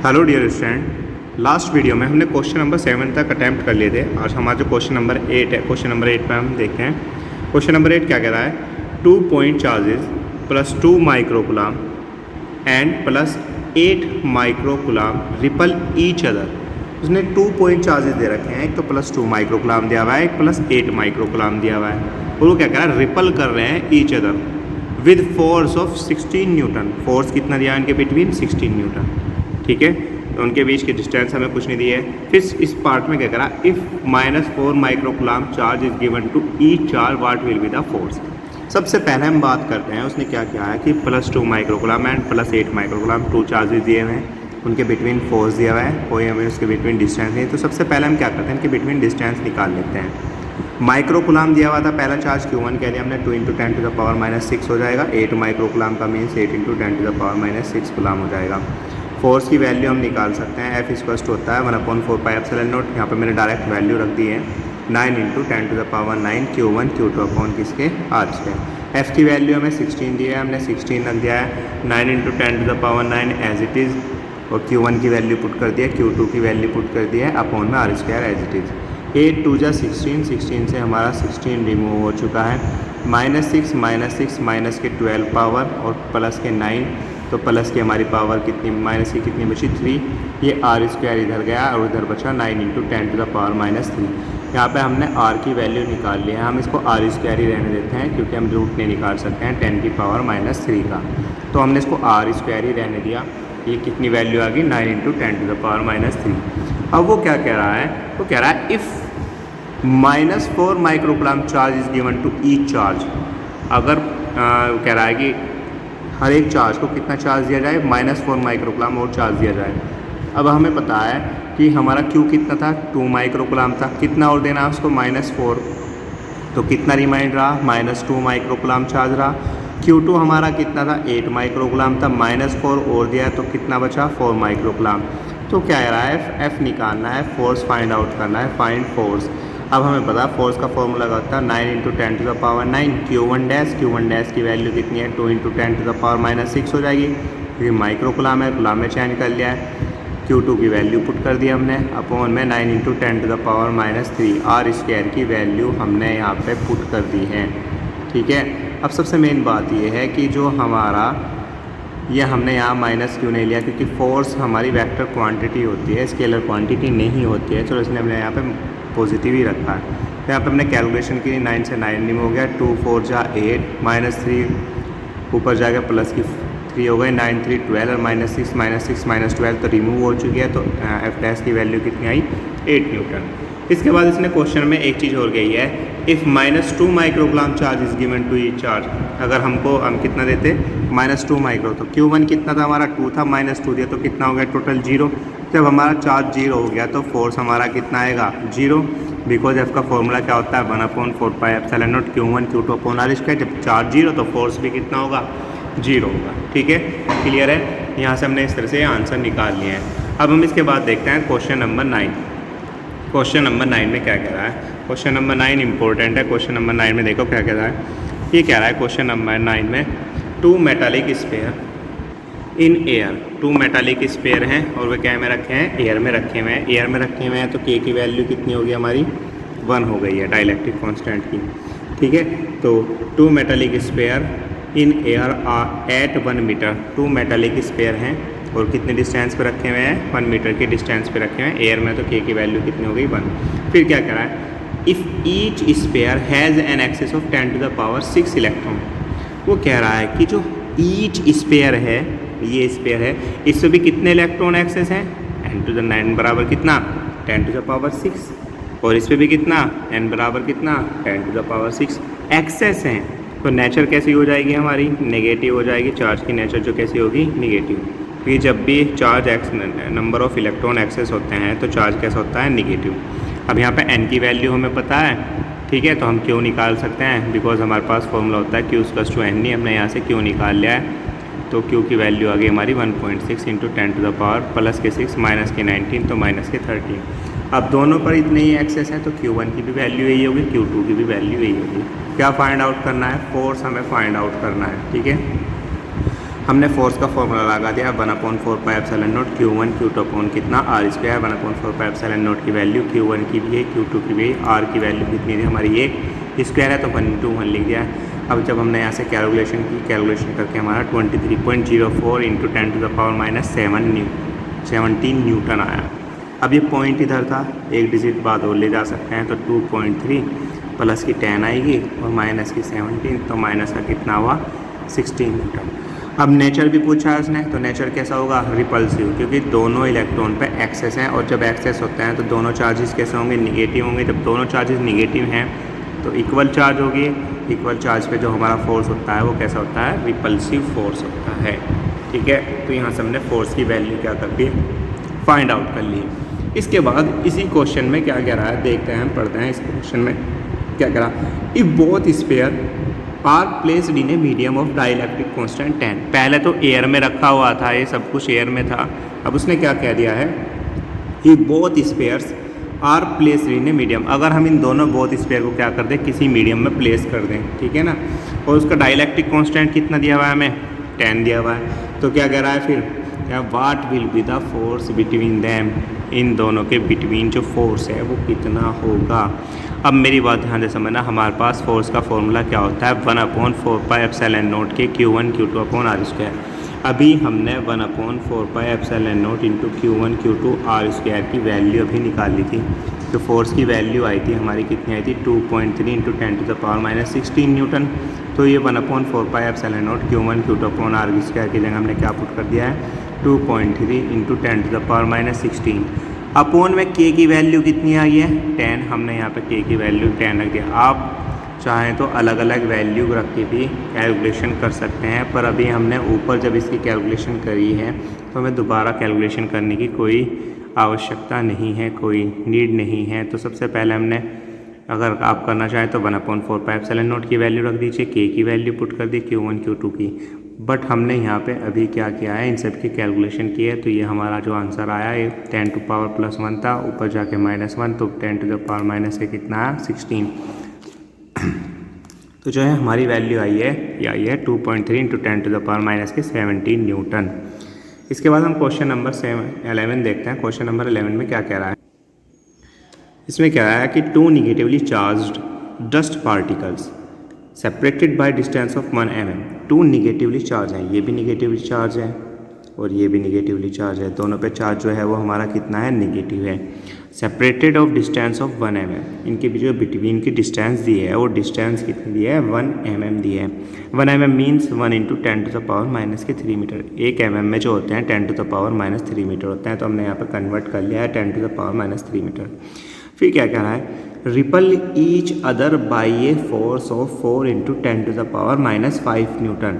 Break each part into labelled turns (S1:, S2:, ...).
S1: Hello dear student, last video में हमने question number 7 तक अटैम्प्ट कर लिए थे। आज हमारा जो क्वेश्चन नंबर 8 है, क्वेश्चन नंबर 8 पे हम देखते हैं। क्वेश्चन नंबर 8 क्या कह रहा है? 2 point charges plus 2 microcoulomb and plus 8 microcoulomb ripple each other. उसने 2 पॉइंट चार्जेस दे रखे हैं, एक तो प्लस 2 माइक्रोकुलाम दिया हुआ है, एक प्लस 8 माइक्रोकुलाम दिया हुआ है, और वो क्या कह रहा है? रिपल कर रहे हैं each other with force of 16 Newton. Force कितना दिया है इनके बिटवीन? 16 न्यूटन। ठीक है, तो उनके बीच की डिस्टेंस हमें कुछ नहीं दी है। फिर इस पार्ट में क्या करा? If -4 microcoulomb charge is given to each charge what will be the force. सबसे पहले हम बात करते हैं उसने क्या किया है कि plus 2 microcoulomb and plus 8 microcoulomb 2 charges दिए हुए हैं, उनके बिटवीन फोर्स दिया हुआ है, कोई हमें उसके बिटवीन डिस्टेंस नहीं है। तो सबसे पहले हम क्या करते हैं, इनके बिटवीन डिस्टेंस निकाल लेते हैं। माइक्रोकुलाम दिया हुआ था, पहला चार्ज Q1 कह दिया हमने 2 × 10⁻⁻6 हो जाएगा। 8 माइक्रोकुलाम का मीन्स 8 × 10⁻⁻6 कुलाम हो जाएगा। फोर्स की वैल्यू हम निकाल सकते हैं। F = होता है 1/4πε0। यहाँ पे मैंने डायरेक्ट वैल्यू रख दी है 9 × 10⁻9 Q1 Q2 अपॉन किसके? R²। F की वैल्यू हमें 16 दी है, हमने 16 रख दिया है। 9 × 10⁻9 एज इट इज़, और Q1 की वैल्यू पुट कर दिया, Q2 की वैल्यू पुट कर दिया है, अपॉन में R² एज इट इज़। 8 2 जा 16, 16 से हमारा 16 रिमूव हो चुका है। -6 -6 माइनस के 12 पावर और प्लस के 9, तो प्लस की हमारी पावर कितनी, माइनस की कितनी बची? 3। ये R² इधर गया और इधर बचा 9 × 10⁻³ यहाँ पे हमने R की वैल्यू निकाल ली है। हम इसको R² ही रहने देते हैं क्योंकि हम रूट नहीं निकाल सकते हैं 10⁻³ का, तो हमने इसको R² ही रहने दिया। ये कितनी वैल्यू आ गई? 9 × 10⁻³ अब वो क्या कह रहा है? वो कह रहा है if -4 microcoulomb charge is given to each charge. अगर कह रहा है कि हर एक चार्ज को कितना चार्ज दिया जाए? -4 माइक्रोकुलाम और चार्ज दिया जाए। अब हमें पता है कि हमारा Q कितना था? 2 माइक्रोकुलाम था। कितना और देना है उसको? -4, तो कितना रिमाइंड रहा? -2 माइक्रोकुलाम चार्ज रहा। Q2 हमारा कितना था? 8 माइक्रोकुलाम था, -4 और दिया तो कितना बचा? 4 माइक्रोकुलाम। तो क्या कह रहा है? F निकालना है, फोर्स फाइंड आउट करना है, फाइंड फोर्स। अब हमें पता है फोर्स का फॉर्मूला होता है 9 × 10⁻9 Q1 की वैल्यू कितनी है? 2 × 10⁻6 हो जाएगी, क्योंकि माइक्रोकुलाम है, कुलाम में चेंज कर लिया है। Q2 की वैल्यू पुट कर दी हमने, अपॉन में 9 × 10⁻³ R² की वैल्यू हमने यहाँ पे पुट कर दी है। ठीक है, अब सबसे मेन बात ये है कि जो हमारा ये हमने यहाँ माइनस क्यों नहीं लिया? क्योंकि फोर्स हमारी वेक्टर क्वांटिटी होती है, स्केलर क्वांटिटी नहीं होती है। चलो इसलिए हमने यहाँ पे पॉजिटिव ही रखा है। तो यहाँ पे हमने कैलकुलेशन की, 9 से 9 रिमूव हो गया, 2 4 जा 8, -3 ऊपर जाएगा, प्लस की 3 हो गए, 9 3 12 और -6 12 तो रिमूव हो चुकी है। तो F' की वैल्यू कितनी आई? 8 न्यूटन। इसके बाद इसने क्वेश्चन में एक चीज़ और गई है, if -2 microcoulomb charge is given to each charge. अगर हम कितना देते? -2 माइक्रो, तो Q1 कितना था हमारा? 2 था, -2 दिया तो कितना हो गया टोटल? 0। जब हमारा चार्ज 0 हो गया तो फोर्स हमारा कितना आएगा? 0, बिकॉज F का फॉर्मूला क्या होता है? 1/4πε0 Q1 Q2 अपॉन R²। जब चार्ज 0 तो फोर्स भी कितना होगा? 0 होगा। ठीक है, क्लियर है? यहाँ से हमने इस तरह से आंसर निकाल लिए हैं। अब हम इसके बाद देखते हैं क्वेश्चन नंबर 9। क्वेश्चन नंबर 9 में क्या कह रहा है? क्वेश्चन नंबर 9 इंपॉर्टेंट है। क्वेश्चन नंबर 9 में देखो क्या कह रहा है। ये कह रहा है क्वेश्चन नंबर 9 में 2 metallic sphere in air. 2 metallic sphere हैं और वे क्या में रखे हैं? एयर में रखे हुए हैं। एयर में रखे हुए हैं तो K की वैल्यू कितनी होगी हमारी? 1 हो गई है डाइलेक्ट्रिक कांस्टेंट की। ठीक है, तो 2 metallic sphere in air at 1 metre. 2 metallic sphere हैं और कितने डिस्टेंस पे रखे हुए हैं? 1 मीटर के डिस्टेंस पे रखे हुए हैं। एयर में तो K की वैल्यू कितनी हो गई? 1। फिर क्या कह रहा है? If each sphere has an excess of 10⁻6 electron. वो कह रहा है कि जो ईच स्पेयर है, ये स्पेयर है, इसमें भी कितने इलेक्ट्रॉन एक्सेस हैं? n⁻9 बराबर कितना? 10⁻6। और इस पर भी कितना? n बराबर कितना? 10⁻6 एक्सेस हैं। तो नेचर कैसी हो जाएगी हमारी? नेगेटिव हो जाएगी। चार्ज की नेचर जो कैसी होगी? नेगेटिव। क्योंकि जब भी charge number of electron excess होते हैं तो चार्ज कैसा होता है? नेगेटिव। अब यहाँ पे n की वैल्यू हमें पता है, ठीक है, तो हम Q निकाल सकते हैं, बिकॉज हमारे पास फॉर्मूला होता है Q = n। हमने यहाँ से Q निकाल लिया है, तो Q की वैल्यू आ गई हमारी 1.6 × 10⁻+6 माइनस के 19 तो माइनस के 13। अब दोनों पर इतने ही एक्सेस है तो Q1 की भी वैल्यू यही होगी, Q2 की भी वैल्यू यही होगी। क्या फाइंड आउट करना है? फोर्स हमें फाइंड आउट करना है। ठीक है, हमने फोर्स का फॉर्मूला लगा दिया 1/4πε0 Q1 Q2 अपॉन कितना R स्क्वायर 1/4πε0 की वैल्यू Q1 की भी है Q2 की भी है, R की वैल्यू कितनी थी हमारी ये स्क्वायर है तो 1/1 लिख दिया है। अब जब हमने यहाँ से कैलकुलेशन करके हमारा 23.04 इंटू 10⁻⁻7 17 न्यूटन आया। अब ये पॉइंट इधर था, एक डिजिट बाद और ले जा सकते हैं, तो 2.3 प्लस की 10 आएगी और माइनस की 17, तो माइनस का कितना हुआ 16 न्यूटन। अब नेचर भी पूछा है उसने, तो नेचर कैसा होगा रिपल्सिव, क्योंकि दोनों इलेक्ट्रॉन पे एक्सेस हैं और जब एक्सेस होते हैं तो दोनों चार्जेस कैसे होंगे निगेटिव होंगे। जब दोनों चार्जेस निगेटिव हैं तो इक्वल चार्ज होगी, इक्वल चार्ज पे जो हमारा फोर्स होता है वो कैसा होता है रिपल्सिव फोर्स होता है। ठीक है, तो यहाँ से हमने फोर्स की वैल्यू क्या कर दी फाइंड आउट कर ली। इसके बाद इसी क्वेश्चन में क्या कह रहा है देखते हैं, हम पढ़ते हैं इस क्वेश्चन में क्या कह रहा है। If both sphere are placed in a medium of dielectric constant 10, पहले तो एयर में रखा हुआ था, ये सब कुछ एयर में था। अब उसने क्या कह दिया है if both spheres are placed in a medium, अगर हम इन दोनों बोथ स्फीयर को क्या कर दें किसी मीडियम में प्लेस कर दें, ठीक है ना, और उसका डाइलेक्ट्रिक कांस्टेंट कितना दिया हुआ है हमें 10 दिया हुआ है। तो क्या कह रहा है फिर क्या what will be the force between them, इन दोनों के बिटवीन जो फोर्स है वो कितना होगा। अब मेरी बात ध्यान से समझना, हमारे पास फोर्स का फॉर्मूला क्या होता है 1/4πε0 के Q1 Q2 upon R square. अभी हमने 1/4πε0 into Q1 Q2 R square की वैल्यू अभी निकाली थी। तो फोर्स की वैल्यू आई थी हमारी कितनी आई थी 2.3 इंटू 10⁻⁻16 न्यूटन। तो ये 1/4πε0 Q1 Q2 upon R square की जगह हमने क्या पुट कर दिया है 2.3 इंटू 10⁻⁻16 अपॉन में K की वैल्यू कितनी आई है 10, हमने यहाँ पे K की वैल्यू 10 रख दिया। आप चाहें तो अलग अलग वैल्यू रख के भी कैलकुलेशन कर सकते हैं, पर अभी हमने ऊपर जब इसकी कैलकुलेशन करी है तो हमें दोबारा कैलकुलेशन करने की कोई आवश्यकता नहीं है, कोई नीड नहीं है। तो सबसे पहले हमने अगर आप करना चाहें तो 1/4πε0 की वैल्यू रख दीजिए, K की वैल्यू पुट कर दी Q1 Q2 की। बट हमने यहाँ पे अभी क्या किया है इन सब की कैलकुलेशन की है, तो ये हमारा जो आंसर आया ये 10 टू पावर +1 था, ऊपर जाके -1, तो 10 टू द पावर माइनस के कितना है 16। तो जो है हमारी वैल्यू आई है ये आई है 2.3 into 10 to the power minus के 17 न्यूटन। इसके बाद हम क्वेश्चन नंबर 11 देखते हैं। क्वेश्चन नंबर 11 में क्या कह रहा है, इसमें क्या है कि 2 negatively charged dust particles separated by distance of 1 mm, 2 negatively charge हैं, ये भी निगेटिवली चार्ज है और ये भी निगेटिवली चार्ज है, दोनों पे चार्ज जो है वो हमारा कितना है नेगेटिव है। Separated of distance of 1 mm, इनके बीच जो बिटवीन की डिस्टेंस दी है वो डिस्टेंस कितनी दी है 1 mm दी है। 1 mm means 1 into 10 to the power minus के 3 मीटर। 1 mm में जो होते हैं 10 to the power minus 3 metre होते हैं, तो हमने यहाँ पर कन्वर्ट कर लिया है 10 to the power minus 3 metre. फिर क्या कह रहा है repel each other by a force of 4 into 10 to the power minus 5 newton.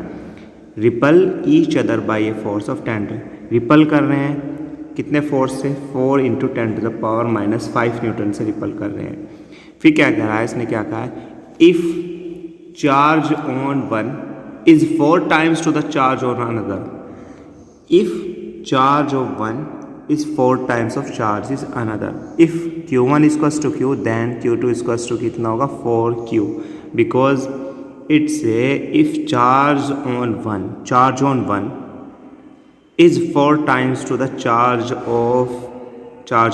S1: Repel each other by a force of 10, repel कर रहे हैं कितने फोर्स से 4 into 10 to the power minus 5 newton से रिपल कर रहे हैं। फिर क्या कह रहा है इसने क्या कहा है if charge on one is 4 times to the charge on another, if charge of one is 4 times of charge is another. If Q1 is equals to Q, then Q2 is equals to कितना होगा 4Q, because it say if charge on one is 4 times to the charge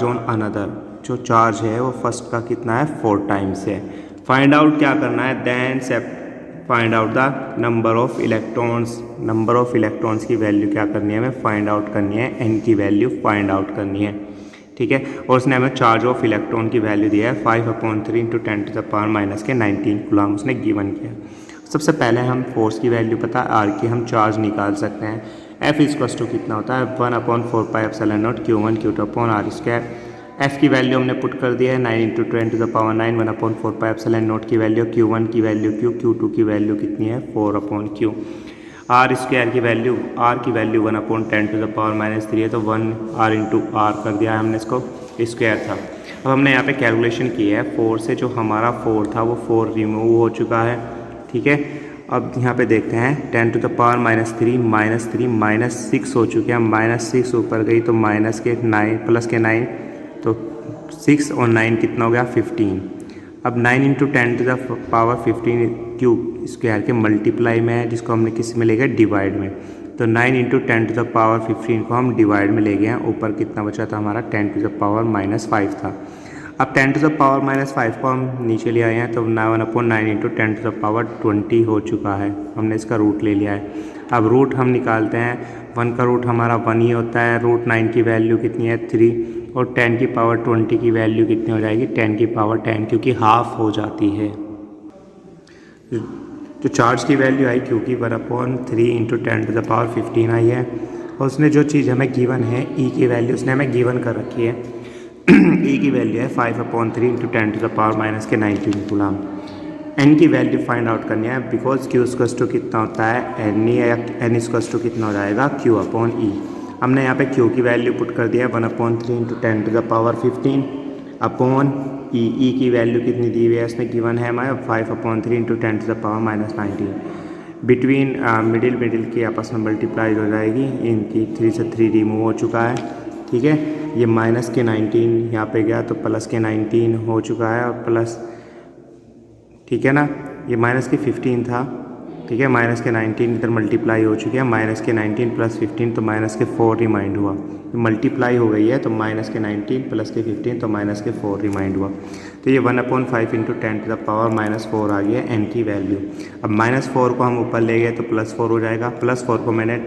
S1: on another, जो charge है वो first का कितना है 4 times है। Find out क्या करना है then find out the number of electrons की वैल्यू क्या करनी है हमें फाइंड आउट करनी है, n की वैल्यू फाइंड आउट करनी है, ठीक है। और उसने हमें चार्ज ऑफ इलेक्ट्रॉन की वैल्यू दिया है 5/3 into 10 to the power minus के 19 कूलम उसने गिवन किया। सबसे पहले हम फोर्स की वैल्यू पता है r की, हम चार्ज निकाल सकते हैं। F इक्वल्स टू कितना होता है 1/4πε0 Q1 Q2 upon R square. F की वैल्यू हमने पुट कर दिया है 9 इंटू 10 टू द पावर 9, 1/4πε0 की वैल्यू Q1 की वैल्यू Q, Q2 की वैल्यू कितनी है 4/Q। R स्क्वायर की वैल्यू R की value 1/10 to the power minus 3 है, तो 1 R इंटू R कर दिया है हमने, इसको स्क्वायर था। अब हमने यहाँ पे कैलकुलेशन की है 4 से, जो हमारा 4 था वो 4 रिमूव हो चुका है, ठीक है। अब यहाँ पे देखते हैं 10 टू द पावर -3 -6 हो चुके हैं, -6 ऊपर गई तो माइनस के 9 प्लस के 9, तो 6 और 9 कितना हो गया 15। अब 9 into 10 to the power 15 cube square के मल्टीप्लाई में है, जिसको हमने किस में लेगा डिवाइड में, तो तो 9 इंटू 10 टू द पावर 15 को हम डिवाइड में ले गए हैं। ऊपर कितना बचा था हमारा 10 टू द पावर -5 था। अब 10 टू द पावर -5 को हम नीचे ले आए हैं तो 1/9 इंटू 10 टू द पावर 20 हो चुका है। हमने इसका रूट ले लिया है। अब रूट हम निकालते हैं, 1 का रूट हमारा 1 ही होता है। रूट 9 की वैल्यू कितनी है 3 और 10 की पावर 20 की वैल्यू कितनी हो जाएगी 10 की पावर 10, क्योंकि हाफ हो जाती है। जो चार्ज की वैल्यू आई क्यू की 1/3 इंटू 10 टू द पावर 15 आई है। और उसने जो चीज़ हमें गिवन है ई की वैल्यू उसने हमें गिवन कर रखी है। ई की वैल्यू है 5/3 into 10 to the power -19 coulomb. N की वैल्यू फाइंड आउट करनी है, बिकॉज क्यू स्क्वायर टू कितना होता है एन ई, या एन स्क्वायर टू कितना हो जाएगा क्यू अपॉन ई। हमने यहाँ पे क्यू की वैल्यू पुट कर दिया है 1/3 into 10 to the power 15 upon e. E की वैल्यू कितनी दी हुई है इसमें गिवन है हमारे 5/3 into 10 to the power -19। Between middle की आपस में मल्टीप्लाई हो जाएगी। इनकी 3 से 3 रिमूव हो चुका है, ठीक है। ये माइनस के 19 यहाँ पे गया तो प्लस के 19 हो चुका है और प्लस, ठीक है ना, ये माइनस के 15 था, ठीक है। माइनस के 19 इधर मल्टीप्लाई हो चुके हैं। माइनस के 19 प्लस 15 तो माइनस के 4 रिमाइंड हुआ। मल्टीप्लाई हो गई है तो माइनस के 19 प्लस के 15 तो माइनस के 4 रिमाइंड हुआ। तो ये 1/5 इंटू 10 टू द पावर -4 आ गई है एन की वैल्यू। अब -4 को हम ऊपर ले गए तो +4 हो जाएगा। +4 को मैंने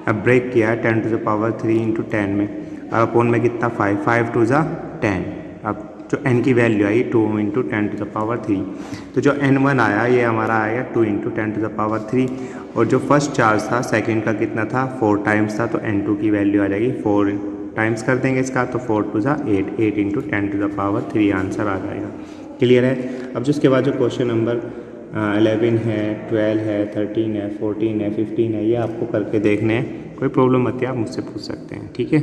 S1: अब ब्रेक किया है 10 टू द पावर 3 इंटू 10 में। अब अपोन में कितना 5 2 ज़ा 10। अब जो n की वैल्यू आई 2 इंटू 10 टू द पावर 3। तो जो n1 आया ये हमारा आएगा 2 इंटू 10 टू द पावर 3। और जो फर्स्ट चार्ज था सेकंड का कितना था 4 टाइम्स था, तो n2 की वैल्यू आ जाएगी 4 टाइम्स कर देंगे इसका तो 4 2 ज़ा 8 into 10 to the power 3 answer आ जाएगा। क्लियर है। अब जिसके बाद जो क्वेश्चन नंबर 11 है, 12 है, 13 है, 14 है, 15 है, ये आपको करके देखने हैं। कोई प्रॉब्लम आती है आप मुझसे पूछ सकते हैं, ठीक है।